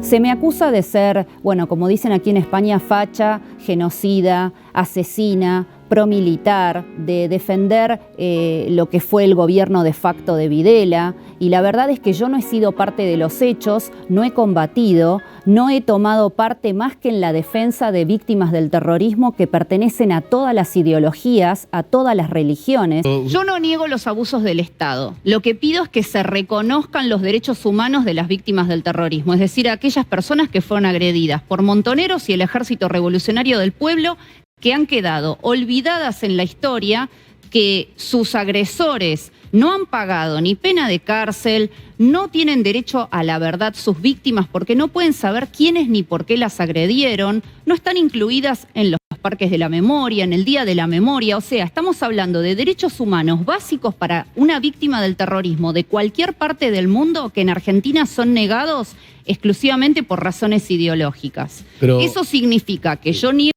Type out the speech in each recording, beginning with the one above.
Se me acusa de ser, bueno, como dicen aquí en España, facha, genocida, asesina, promilitar, de defender lo que fue el gobierno de facto de Videla, y la verdad es que yo no he sido parte de los hechos, no he combatido, no he tomado parte más que en la defensa de víctimas del terrorismo que pertenecen a todas las ideologías, a todas las religiones. Yo no niego los abusos del Estado, lo que pido es que se reconozcan los derechos humanos de las víctimas del terrorismo, es decir, aquellas personas que fueron agredidas por Montoneros y el Ejército Revolucionario del Pueblo, que han quedado olvidadas en la historia, que sus agresores no han pagado ni pena de cárcel, no tienen derecho a la verdad sus víctimas porque no pueden saber quiénes ni por qué las agredieron, no están incluidas en los parques de la memoria, en el Día de la Memoria. O sea, estamos hablando de derechos humanos básicos para una víctima del terrorismo de cualquier parte del mundo que en Argentina son negados exclusivamente por razones ideológicas. Pero eso significa que yo niego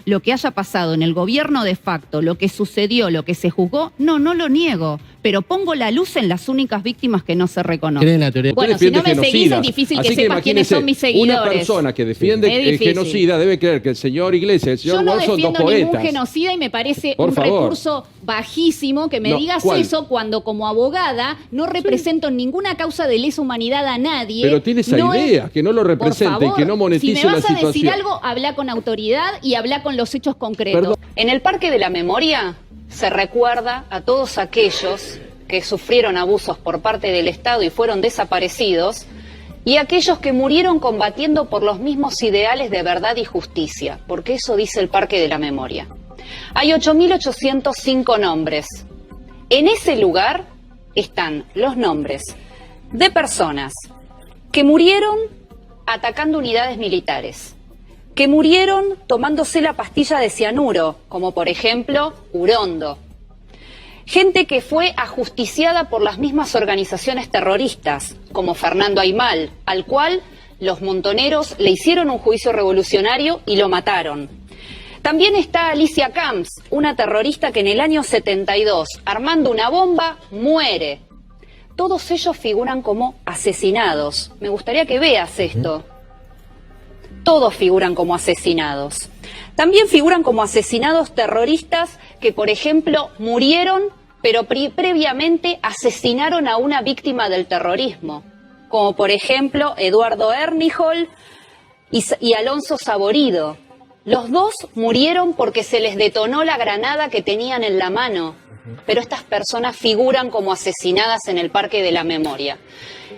lo que haya pasado en el gobierno de facto, lo que sucedió, lo que se juzgó. No lo niego, pero pongo la luz en las únicas víctimas que no se reconocen. La teoría. Bueno, si no me seguís es difícil que sepas quiénes son mis seguidores. Una persona que defiende el genocida debe creer que el señor Iglesias y el señor Wall son dos poetas. Yo no defiendo ningún genocida y me parece recurso bajísimo que me digas eso cuando como abogada no represento ninguna causa de lesa humanidad a nadie. Pero tiene esa idea, que no lo represente y que no monetice la situación. Si me vas a decir algo, habla con autoridad y habla con los hechos concretos. Perdón. En el Parque de la Memoria se recuerda a todos aquellos que sufrieron abusos por parte del Estado y fueron desaparecidos, y aquellos que murieron combatiendo por los mismos ideales de verdad y justicia, porque eso dice el Parque de la Memoria. Hay 8.805 nombres. En ese lugar están los nombres de personas que murieron atacando unidades militares, que murieron tomándose la pastilla de cianuro, como por ejemplo Urondo. Gente que fue ajusticiada por las mismas organizaciones terroristas, como Fernando Aymal, al cual los montoneros le hicieron un juicio revolucionario y lo mataron. También está Alicia Camps, una terrorista que en el año 72, armando una bomba, muere. Todos ellos figuran como asesinados. Me gustaría que veas esto. Todos figuran como asesinados. También figuran como asesinados terroristas que, por ejemplo, murieron, pero previamente asesinaron a una víctima del terrorismo, como por ejemplo Eduardo Ernihol y Alonso Saborido. Los dos murieron porque se les detonó la granada que tenían en la mano, pero estas personas figuran como asesinadas en el Parque de la Memoria.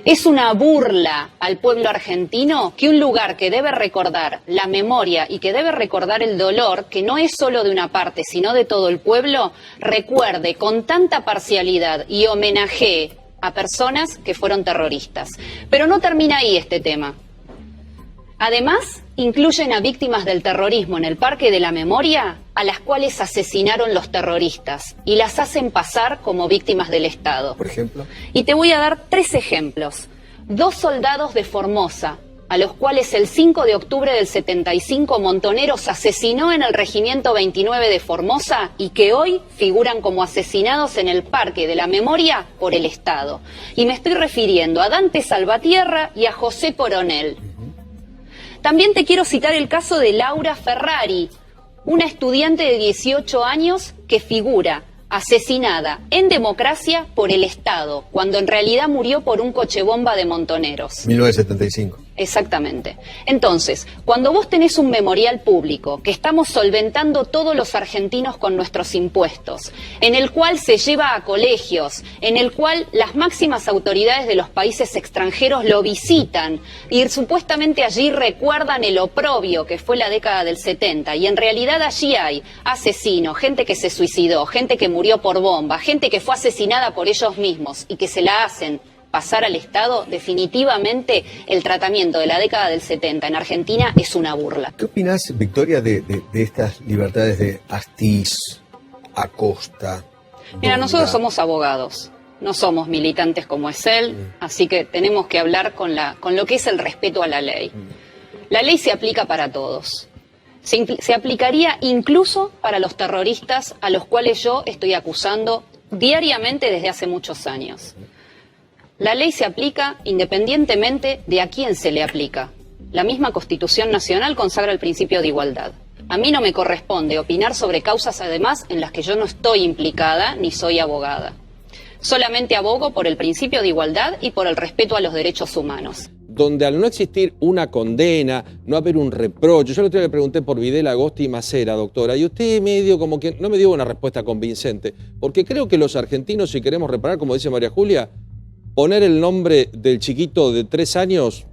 Es una burla al pueblo argentino que un lugar que debe recordar la memoria y que debe recordar el dolor, que no es solo de una parte, sino de todo el pueblo, recuerde con tanta parcialidad y homenajee a personas que fueron terroristas. Pero no termina ahí este tema. Además, incluyen a víctimas del terrorismo en el Parque de la Memoria, a las cuales asesinaron los terroristas y las hacen pasar como víctimas del Estado. Por ejemplo. Y te voy a dar 3 ejemplos. 2 soldados de Formosa, a los cuales el 5 de octubre del 75 Montoneros asesinó en el Regimiento 29 de Formosa y que hoy figuran como asesinados en el Parque de la Memoria por el Estado. Y me estoy refiriendo a Dante Salvatierra y a José Coronel. También te quiero citar el caso de Laura Ferrari, una estudiante de 18 años que figura asesinada en democracia por el Estado, cuando en realidad murió por un coche bomba de Montoneros. 1975. Exactamente. Entonces, cuando vos tenés un memorial público que estamos solventando todos los argentinos con nuestros impuestos, en el cual se lleva a colegios, en el cual las máximas autoridades de los países extranjeros lo visitan y supuestamente allí recuerdan el oprobio que fue la década del 70, y en realidad allí hay asesinos, gente que se suicidó, gente que murió por bomba, gente que fue asesinada por ellos mismos y que se la hacen pasar al Estado, definitivamente el tratamiento de la década del 70 en Argentina es una burla. ¿Qué opinás, Victoria, de estas libertades de Astiz, Acosta? Mira, nosotros somos abogados, no somos militantes como es él, así que tenemos que hablar con lo que es el respeto a la ley. La ley se aplica para todos. Se aplicaría incluso para los terroristas a los cuales yo estoy acusando diariamente desde hace muchos años. La ley se aplica independientemente de a quién se le aplica. La misma Constitución Nacional consagra el principio de igualdad. A mí no me corresponde opinar sobre causas, además, en las que yo no estoy implicada ni soy abogada. Solamente abogo por el principio de igualdad y por el respeto a los derechos humanos. Donde al no existir una condena, no haber un reproche, yo el otro día le pregunté por Videla, Agosti y Macera, doctora, y usted me dio como que no me dio una respuesta convincente, porque creo que los argentinos, si queremos reparar, como dice María Julia, poner el nombre del chiquito de 3 años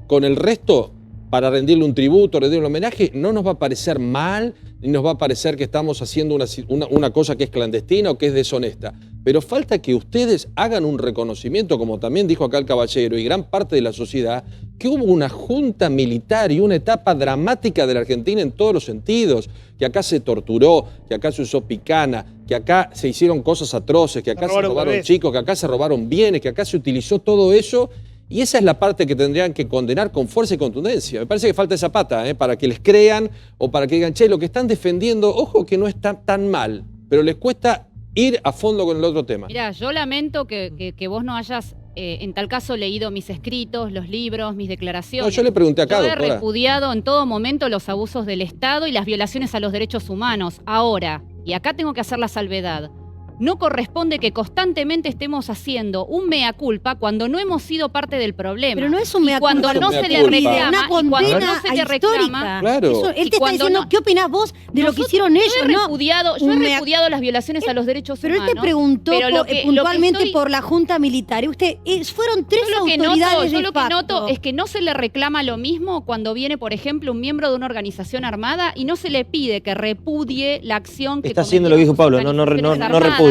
con el resto para rendirle un tributo, rendirle un homenaje, no nos va a parecer mal, ni nos va a parecer que estamos haciendo una cosa que es clandestina o que es deshonesta. Pero falta que ustedes hagan un reconocimiento, como también dijo acá el caballero y gran parte de la sociedad, que hubo una junta militar y una etapa dramática de la Argentina en todos los sentidos, que acá se torturó, que acá se usó picana, que acá se hicieron cosas atroces, que acá se robaron chicos, que acá se robaron bienes, que acá se utilizó todo eso. Y esa es la parte que tendrían que condenar con fuerza y contundencia. Me parece que falta esa pata, para que les crean o para que digan, che, lo que están defendiendo, ojo que no está tan mal, pero les cuesta ir a fondo con el otro tema. Mirá, yo lamento que vos no hayas, en tal caso, leído mis escritos, los libros, mis declaraciones. No, yo le pregunté acá, doctora. Yo he repudiado en todo momento los abusos del Estado y las violaciones a los derechos humanos. Ahora, y acá tengo que hacer la salvedad, no corresponde que constantemente estemos haciendo un mea culpa cuando no hemos sido parte del problema. Pero no es un mea culpa. Cuando no se le reclama, una condena no se le reclama. Claro. Eso, él te está diciendo, ¿qué opinás vos de lo que hicieron ellos? Yo he repudiado las violaciones a los derechos humanos. Pero él te preguntó puntualmente por la Junta Militar. Y fueron 3 autoridades Yo lo que noto es que no se le reclama lo mismo cuando viene, por ejemplo, un miembro de una organización armada y no se le pide que repudie la acción que está haciendo lo que dijo Pablo, no repudia.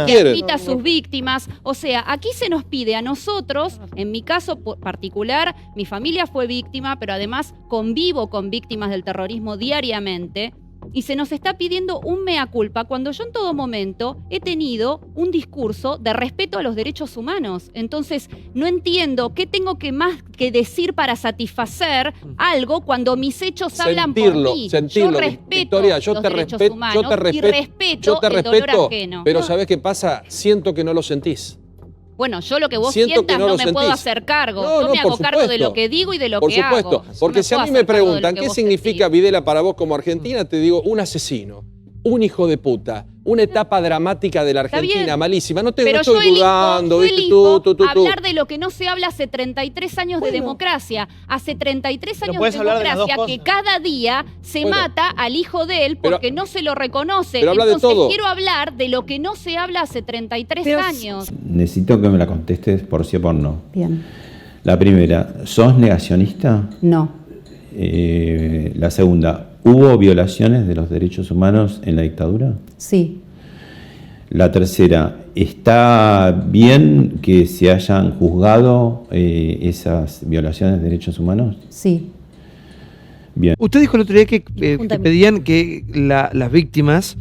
Que quita a sus víctimas. O sea, aquí se nos pide a nosotros, en mi caso particular, mi familia fue víctima, pero además convivo con víctimas del terrorismo diariamente, y se nos está pidiendo un mea culpa cuando yo en todo momento he tenido un discurso de respeto a los derechos humanos. Entonces, no entiendo qué tengo más que decir para satisfacer algo cuando mis hechos hablan por mí. Sentirlo, yo respeto Victoria, yo los te derechos respeto, humanos y respeto el dolor ajeno. Pero ¿sabés qué pasa? Siento que no lo sentís. Bueno, yo lo que vos sientas no me puedo hacer cargo. Yo me hago cargo de lo que digo y de lo que hago. Por supuesto, porque si a mí me preguntan qué significa Videla para vos como argentina, te digo un asesino, un hijo de puta, una etapa dramática de la Argentina, malísima. No estoy dudando. Yo elijo hablar de lo que no se habla hace 33 años de democracia. Hace 33 años de democracia que cada día se mata al hijo de él porque no se lo reconoce. Entonces quiero hablar de lo que no se habla hace 33 años. Necesito que me la contestes por sí o por no. Bien. La primera, ¿sos negacionista? No. La segunda, ¿hubo violaciones de los derechos humanos en la dictadura? Sí. La tercera, ¿está bien que se hayan juzgado esas violaciones de derechos humanos? Sí. Bien. Usted dijo el otro día que pedían que las víctimas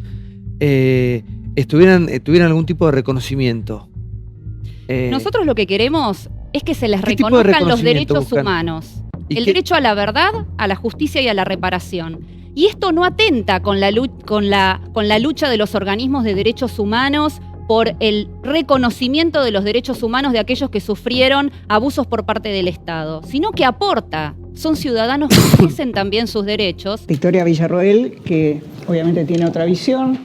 tuvieran algún tipo de reconocimiento. Nosotros lo que queremos es que se les reconozcan los derechos humanos. El derecho a la verdad, a la justicia y a la reparación. Y esto no atenta con la lucha de los organismos de derechos humanos por el reconocimiento de los derechos humanos de aquellos que sufrieron abusos por parte del Estado, sino que aporta. Son ciudadanos que merecen también sus derechos. Victoria Villarroel, que obviamente tiene otra visión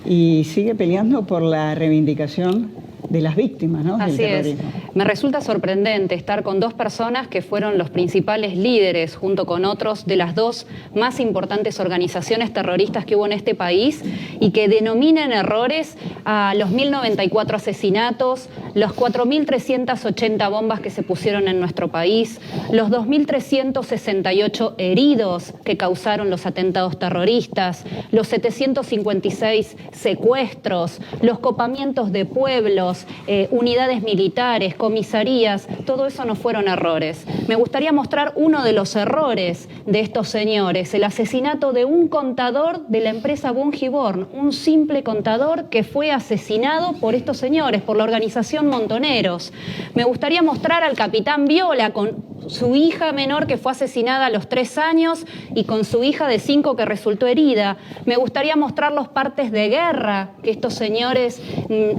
y sigue peleando por la reivindicación de las víctimas, ¿no? Así es. Me resulta sorprendente estar con 2 personas que fueron los principales líderes, junto con otros, de las 2 más importantes organizaciones terroristas que hubo en este país y que denominan errores a los 1.094 asesinatos, los 4.380 bombas que se pusieron en nuestro país, los 2.368 heridos que causaron los atentados terroristas, los 756 secuestros, los copamientos de pueblos, unidades militares, comisarías, todo eso no fueron errores. Me gustaría mostrar uno de los errores de estos señores, el asesinato de un contador de la empresa Bungiborn, un simple contador que fue asesinado por estos señores, por la organización Montoneros. Me gustaría mostrar al capitán Viola con su hija menor que fue asesinada a los 3 años y con su hija de 5 que resultó herida. Me gustaría mostrar los partes de guerra que estos señores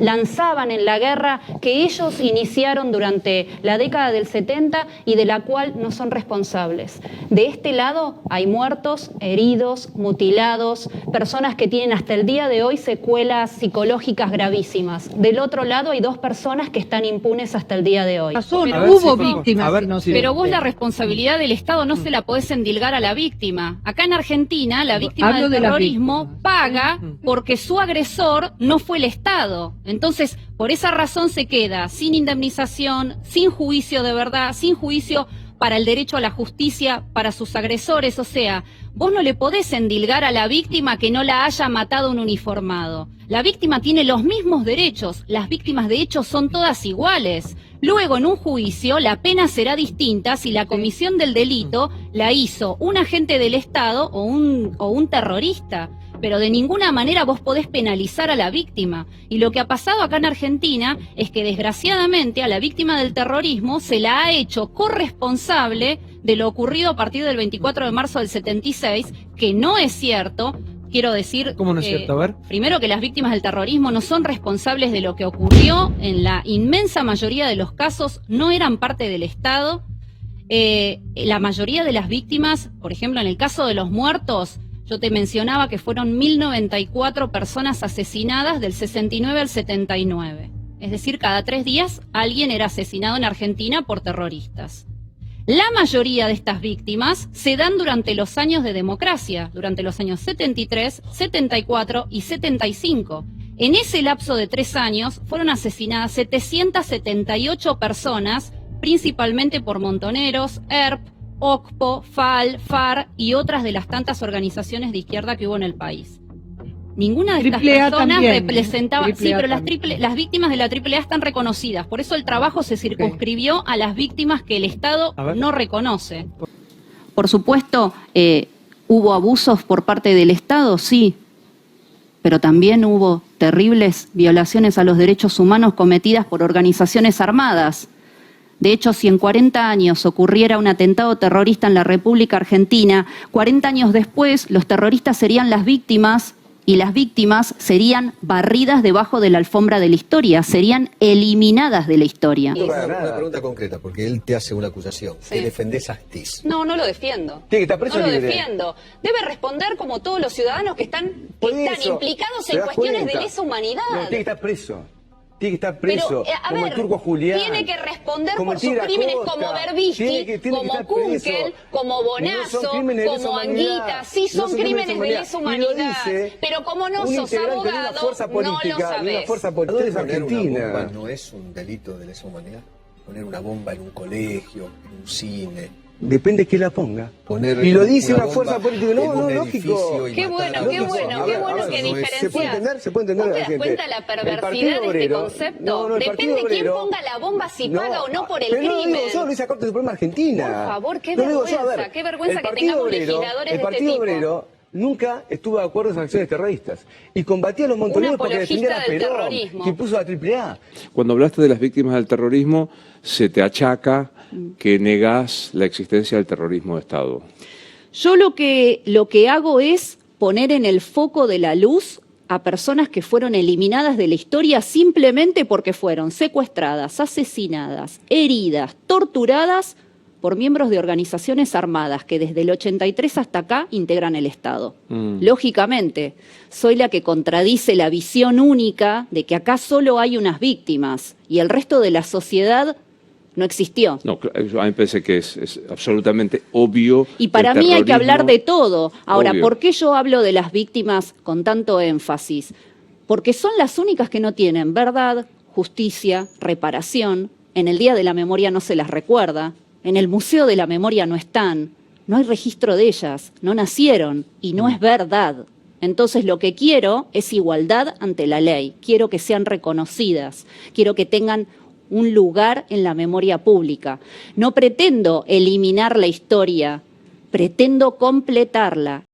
lanzaban en la guerra que ellos iniciaron durante la década del 70 y de la cual no son responsables. De este lado hay muertos, heridos, mutilados, personas que tienen hasta el día de hoy secuelas psicológicas gravísimas. Del otro lado hay 2 personas que están impunes hasta el día de hoy. Hubo víctimas, pero vos la responsabilidad del Estado no se la podés endilgar a la víctima. Acá en Argentina, la víctima del terrorismo paga porque su agresor no fue el Estado. Entonces, por esa razón se queda sin indemnización, sin juicio de verdad, sin juicio para el derecho a la justicia para sus agresores. O sea, vos no le podés endilgar a la víctima que no la haya matado un uniformado. La víctima tiene los mismos derechos, las víctimas de hecho son todas iguales. Luego, en un juicio, la pena será distinta si la comisión del delito la hizo un agente del Estado o un terrorista. Pero de ninguna manera vos podés penalizar a la víctima. Y lo que ha pasado acá en Argentina es que desgraciadamente a la víctima del terrorismo se la ha hecho corresponsable de lo ocurrido a partir del 24 de marzo del 76, que no es cierto. Quiero decir, ¿cómo no es cierto? A ver. Primero, que las víctimas del terrorismo no son responsables de lo que ocurrió. En la inmensa mayoría de los casos no eran parte del Estado. La mayoría de las víctimas, por ejemplo, en el caso de los muertos, yo te mencionaba que fueron 1094 personas asesinadas del 69 al 79. Es decir, cada 3 días alguien era asesinado en Argentina por terroristas. La mayoría de estas víctimas se dan durante los años de democracia, durante los años 73, 74 y 75. En ese lapso de 3 años fueron asesinadas 778 personas, principalmente por montoneros, ERP, OCPO, FAL, FAR y otras de las tantas organizaciones de izquierda que hubo en el país. Ninguna de estas personas representaba... Sí, pero las víctimas de la AAA están reconocidas. Por eso el trabajo se circunscribió a las víctimas que el Estado no reconoce. Por supuesto, hubo abusos por parte del Estado, sí. Pero también hubo terribles violaciones a los derechos humanos cometidas por organizaciones armadas. De hecho, si en 40 años ocurriera un atentado terrorista en la República Argentina, 40 años después los terroristas serían las víctimas y las víctimas serían barridas debajo de la alfombra de la historia, serían eliminadas de la historia. Una pregunta concreta, porque él te hace una acusación. ¿Te defendés a Astiz? No, no lo defiendo. ¿Tiene que estar preso? No lo defiendo. Debe responder como todos los ciudadanos que están implicados en cuestiones de lesa humanidad. No, tiene que estar preso. Tiene que estar preso, pero, como el turco Julián. Tiene que responder por sus crímenes como Berbisky, como Kunkel, como Bonazo, como Anguita. Sí, son crímenes de lesa humanidad. Pero como no sos abogado, no lo sabés. ¿Poner una bomba no es un delito de lesa humanidad? Poner una bomba en un colegio, en un cine... Depende de quién la ponga. Y lo dice una fuerza política. No, lógico. Qué bueno que diferencias. Se puede entender. ¿Vos te das cuenta la perversidad de este concepto? Depende de quién ponga la bomba, si paga o no por el crimen. No, yo lo hice a Corte Suprema Argentina. Por favor, qué vergüenza que tengamos legisladores de este tipo. El Partido Obrero nunca estuvo de acuerdo en las acciones terroristas y combatía a los montoneros porque defendía a Perón, que impuso a la AAA. Cuando hablaste de las víctimas del terrorismo, se te achaca que negás la existencia del terrorismo de Estado. Yo lo que hago es poner en el foco de la luz a personas que fueron eliminadas de la historia simplemente porque fueron secuestradas, asesinadas, heridas, torturadas por miembros de organizaciones armadas que desde el 83 hasta acá integran el Estado. Lógicamente, soy la que contradice la visión única de que acá solo hay unas víctimas y el resto de la sociedad no existió. No, a mí me parece que es absolutamente obvio. Y para mí hay que hablar de todo. Ahora, obvio. ¿Por qué yo hablo de las víctimas con tanto énfasis? Porque son las únicas que no tienen verdad, justicia, reparación. En el Día de la Memoria no se las recuerda. En el Museo de la Memoria no están. No hay registro de ellas. No nacieron. Y no es verdad. Entonces lo que quiero es igualdad ante la ley. Quiero que sean reconocidas. Quiero que tengan un lugar en la memoria pública. No pretendo eliminar la historia, pretendo completarla.